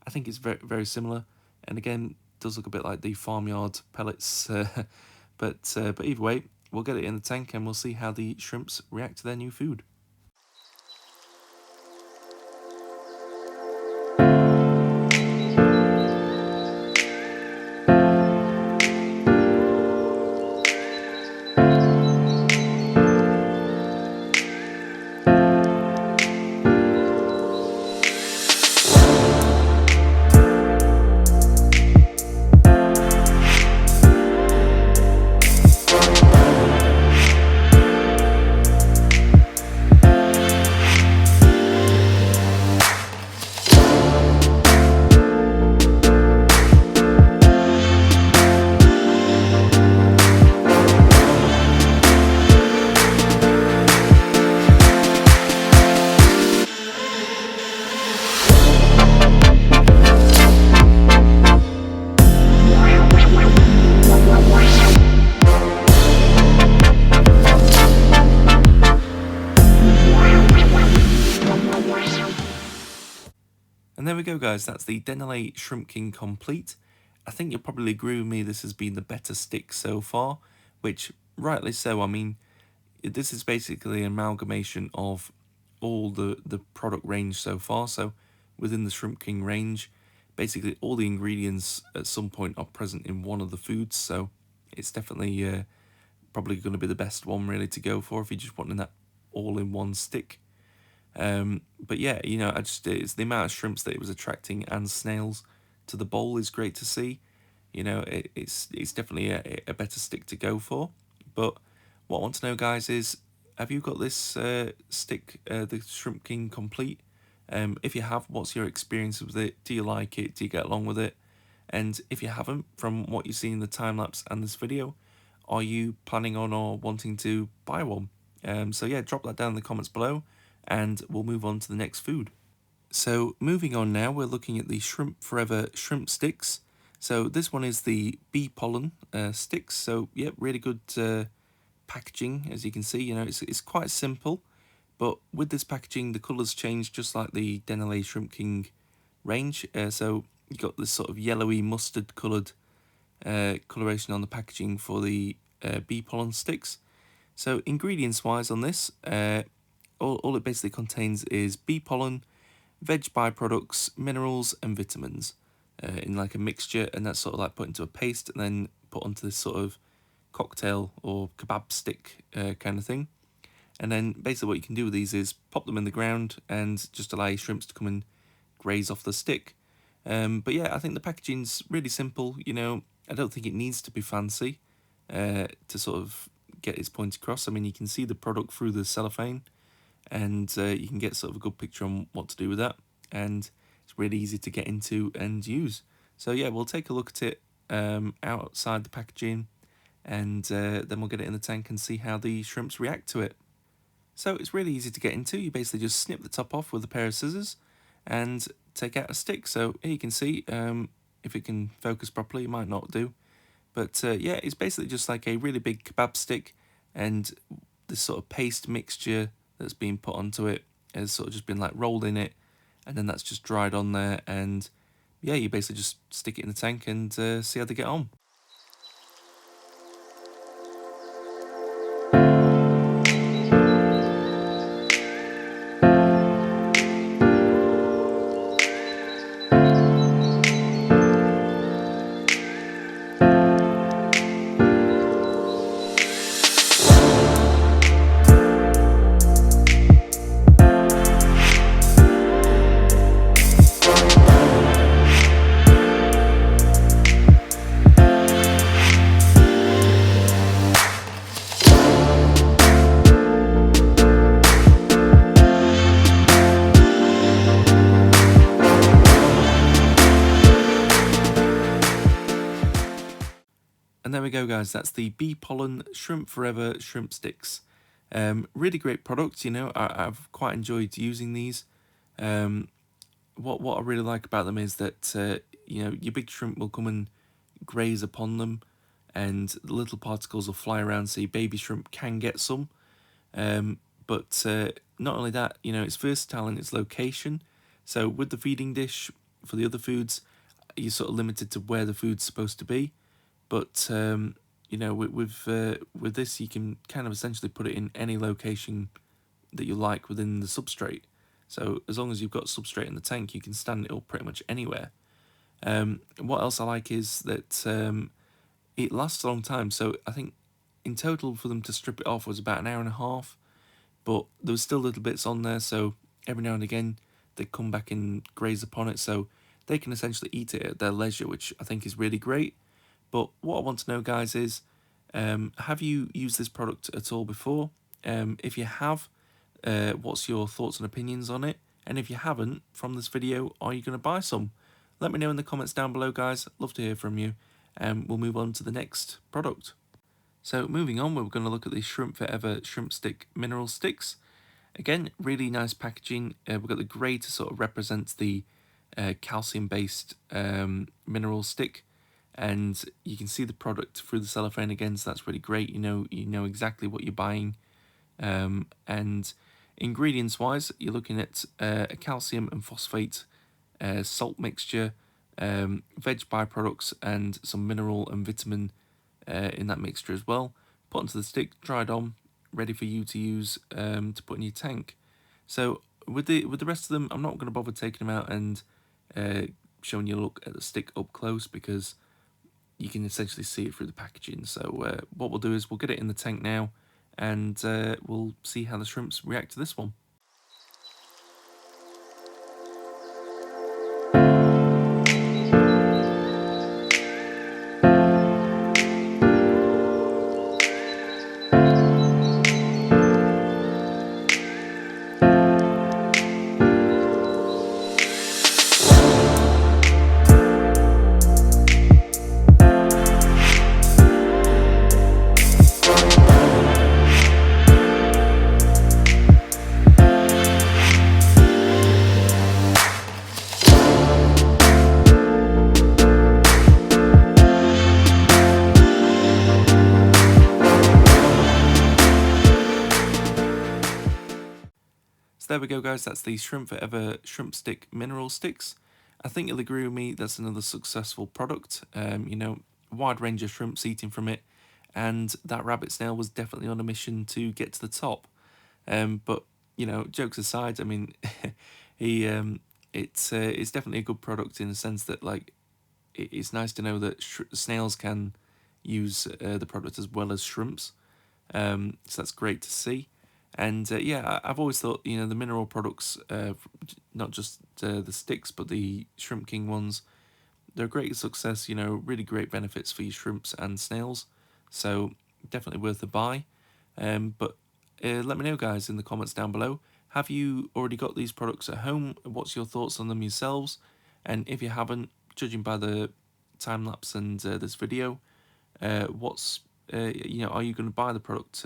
I think it's very, very similar, and again, does look a bit like the farmyard pellets, but either way, we'll get it in the tank and we'll see how the shrimps react to their new food. And there we go, guys, that's the Dennerle Shrimp King complete. I think you'll probably agree with me, this has been the better stick so far, which rightly so. I mean, this is basically an amalgamation of all the product range so far. So within the Shrimp King range, basically all the ingredients at some point are present in one of the foods, so it's definitely probably going to be the best one really to go for if you're just wanting that all-in-one stick. But yeah, you know, it's the amount of shrimps that it was attracting and snails to the bowl is great to see. You know, it's definitely a better stick to go for. But what I want to know, guys, is have you got this stick, the Shrimp King complete? If you have, what's your experience with it? Do you like it? Do you get along with it? And if you haven't, from what you see in the time lapse and this video, are you planning on or wanting to buy one? So yeah, drop that down in the comments below, and we'll move on to the next food. So moving on now, we're looking at the Shrimp Forever shrimp sticks. So this one is the bee pollen sticks. So yeah, really good packaging, as you can see. You know, it's quite simple, but with this packaging, the colours change just like the Dennerle Shrimp King range. So you've got this sort of yellowy mustard coloured coloration on the packaging for the bee pollen sticks. So ingredients wise on this, all it basically contains is bee pollen, veg byproducts, minerals and vitamins in like a mixture, and that's sort of like put into a paste and then put onto this sort of cocktail or kebab stick kind of thing. And then basically what you can do with these is pop them in the ground and just allow your shrimps to come and graze off the stick. But yeah, I think the packaging's really simple. You know, I don't think it needs to be fancy to sort of get its point across. I mean, you can see the product through the cellophane, and you can get sort of a good picture on what to do with that, and it's really easy to get into and use. So yeah, we'll take a look at it outside the packaging, and then we'll get it in the tank and see how the shrimps react to it. So it's really easy to get into. You basically just snip the top off with a pair of scissors and take out a stick. So here you can see, if it can focus properly, it might not do, but yeah, it's basically just like a really big kebab stick, and this sort of paste mixture that's been put onto it has sort of just been like rolled in it, and then that's just dried on there, and yeah, you basically just stick it in the tank and see how they get on. we go, guys. That's the Bee Pollen Shrimp Forever Shrimp Sticks. Really great product, you know. I've quite enjoyed using these. What I really like about them is that you know, your big shrimp will come and graze upon them, and the little particles will fly around, so your baby shrimp can get some. But not only that, you know, it's versatile in its location. So with the feeding dish for the other foods, you're sort of limited to where the food's supposed to be. But you know, with this, you can kind of essentially put it in any location that you like within the substrate. So as long as you've got substrate in the tank, you can stand it up pretty much anywhere. What else I like is that it lasts a long time. So I think in total for them to strip it off was about an hour and a half, but there was still little bits on there. So every now and again they come back and graze upon it. So they can essentially eat it at their leisure, which I think is really great. But what I want to know, guys, is have you used this product at all before? If you have, what's your thoughts and opinions on it? And if you haven't, from this video, are you going to buy some? Let me know in the comments down below, guys. Love to hear from you. And we'll move on to the next product. So moving on, we're going to look at the Shrimp Forever Shrimp Stick Mineral Sticks. Again, really nice packaging. We've got the grey to sort of represent the calcium-based mineral stick, and you can see the product through the cellophane again, so that's really great. You know exactly what you're buying. And ingredients wise, you're looking at a calcium and phosphate salt mixture, veg byproducts, and some mineral and vitamin in that mixture as well. Put onto the stick, dried on, ready for you to use to put in your tank. So with the rest of them, I'm not going to bother taking them out and showing you a look at the stick up close, because you can essentially see it through the packaging. So what we'll do is we'll get it in the tank now, and we'll see how the shrimps react to this one. So there we go, guys. That's the Shrimp Forever Shrimp Stick Mineral Sticks. I think you'll agree with me, that's another successful product. You know, wide range of shrimps eating from it, and that rabbit snail was definitely on a mission to get to the top. But you know, jokes aside, I mean, it's definitely a good product in the sense that, like, it's nice to know that snails can use the product as well as shrimps. So that's great to see. And yeah, I've always thought, you know, the mineral products, not just the sticks, but the Shrimp King ones, they're a great success, you know, really great benefits for your shrimps and snails. So definitely worth a buy. But let me know, guys, in the comments down below. Have you already got these products at home? What's your thoughts on them yourselves? And if you haven't, judging by the time lapse and this video, what's you know, are you going to buy the product?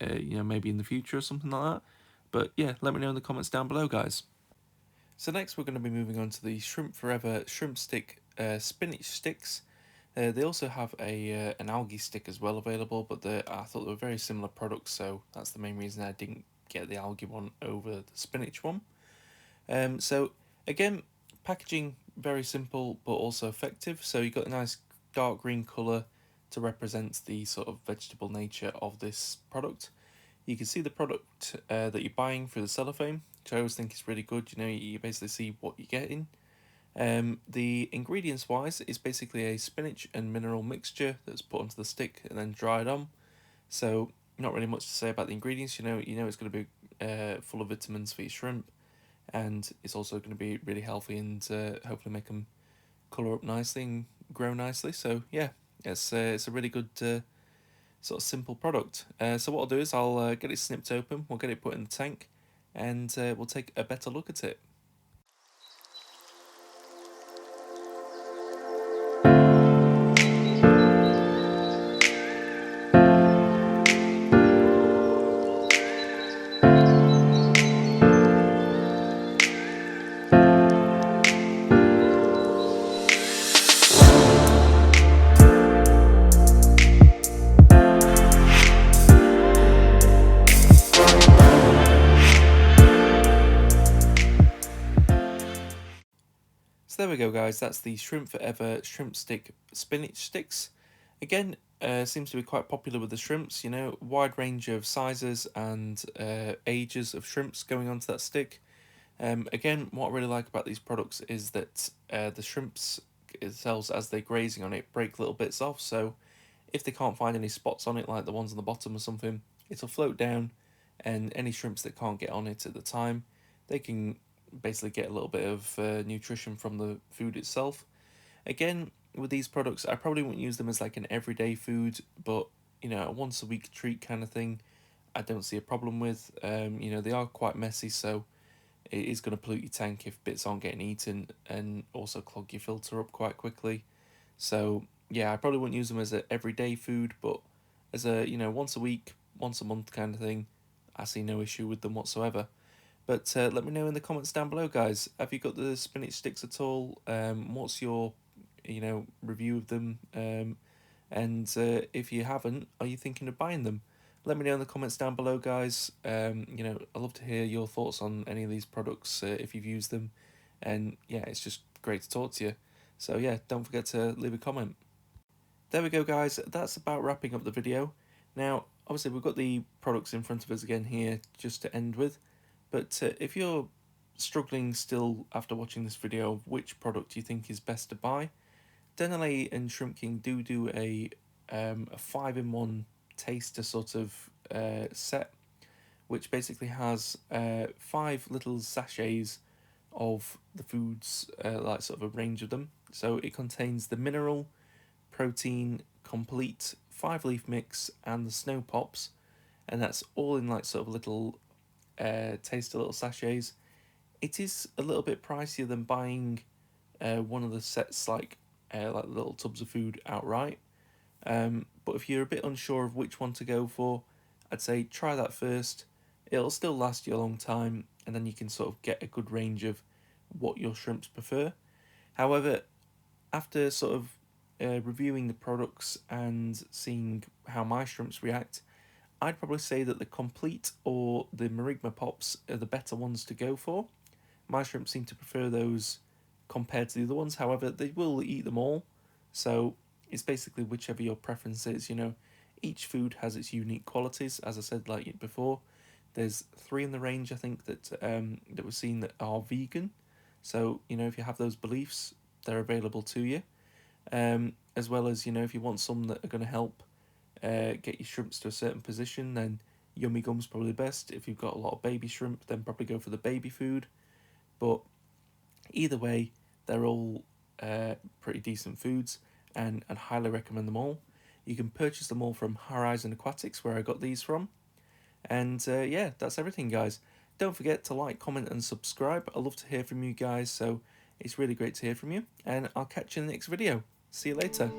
You know, maybe in the future or something like that. But yeah, let me know in the comments down below, guys. So next we're going to be moving on to the Shrimp Forever Shrimp Stick Spinach Sticks. They also have an algae stick as well available, but I thought they were very similar products, so that's the main reason I didn't get the algae one over the spinach one. So again, packaging very simple but also effective. So you've got a nice dark green colour to represent the sort of vegetable nature of this product. You can see the product that you're buying through the cellophane, which I always think is really good. You know, you basically see what you're getting. The ingredients wise is basically a spinach and mineral mixture that's put onto the stick and then dried on. So not really much to say about the ingredients. You know it's going to be full of vitamins for your shrimp, and it's also going to be really healthy and hopefully make them colour up nicely and grow nicely. So yeah, it's a really good sort of simple product. So what I'll do is I'll get it snipped open, we'll get it put in the tank, and we'll take a better look at it. there we go guys, that's the Shrimp Forever Shrimp Stick Spinach Sticks. Again, seems to be quite popular with the shrimps, you know, wide range of sizes and ages of shrimps going onto that stick. Again, what I really like about these products is that the shrimps themselves, as they're grazing on it, break little bits off, so if they can't find any spots on it, like the ones on the bottom or something, it'll float down, and any shrimps that can't get on it at the time, they can basically get a little bit of nutrition from the food itself. Again, with these products, I probably wouldn't use them as like an everyday food, but you know, a once a week treat kind of thing, I don't see a problem with. You know, they are quite messy, so it is going to pollute your tank if bits aren't getting eaten, and also clog your filter up quite quickly. So yeah, I probably wouldn't use them as an everyday food, but as a, you know, once a week, once a month kind of thing, I see no issue with them whatsoever. But let me know in the comments down below, guys. Have you got the spinach sticks at all? What's your, you know, review of them? And if you haven't, are you thinking of buying them? Let me know in the comments down below, guys. You know, I'd love to hear your thoughts on any of these products if you've used them. And yeah, it's just great to talk to you. So yeah, don't forget to leave a comment. There we go, guys. That's about wrapping up the video. Now, obviously, we've got the products in front of us again here just to end with. But if you're struggling still after watching this video of which product you think is best to buy, Dennerle and Shrimp King do a 5-in-1 taster sort of set, which basically has 5 little sachets of the foods, like sort of a range of them. So it contains the mineral, protein, complete, 5-leaf mix, and the snow pops, and that's all in like sort of little taster little sachets. It is a little bit pricier than buying one of the sets like little tubs of food outright. But if you're a bit unsure of which one to go for, I'd say try that first. It'll still last you a long time, and then you can sort of get a good range of what your shrimps prefer. However, after sort of reviewing the products and seeing how my shrimps react, I'd probably say that the complete or the Moringa pops are the better ones to go for. My shrimp seem to prefer those compared to the other ones. However, they will eat them all, so it's basically whichever your preference is. You know, each food has its unique qualities. As I said, like before, there's 3 in the range I think that we've seen that are vegan. So you know, if you have those beliefs, they're available to you. As well as, you know, if you want some that are going to help get your shrimps to a certain position, then Yummy Gum's probably the best. If you've got a lot of baby shrimp, then probably go for the baby food. But either way, they're all pretty decent foods, and I'd highly recommend them all. You can purchase them all from Horizon Aquatics, where I got these from. And yeah, that's everything, guys. Don't forget to like, comment, and subscribe. I love to hear from you guys, so it's really great to hear from you. And I'll catch you in the next video. See you later.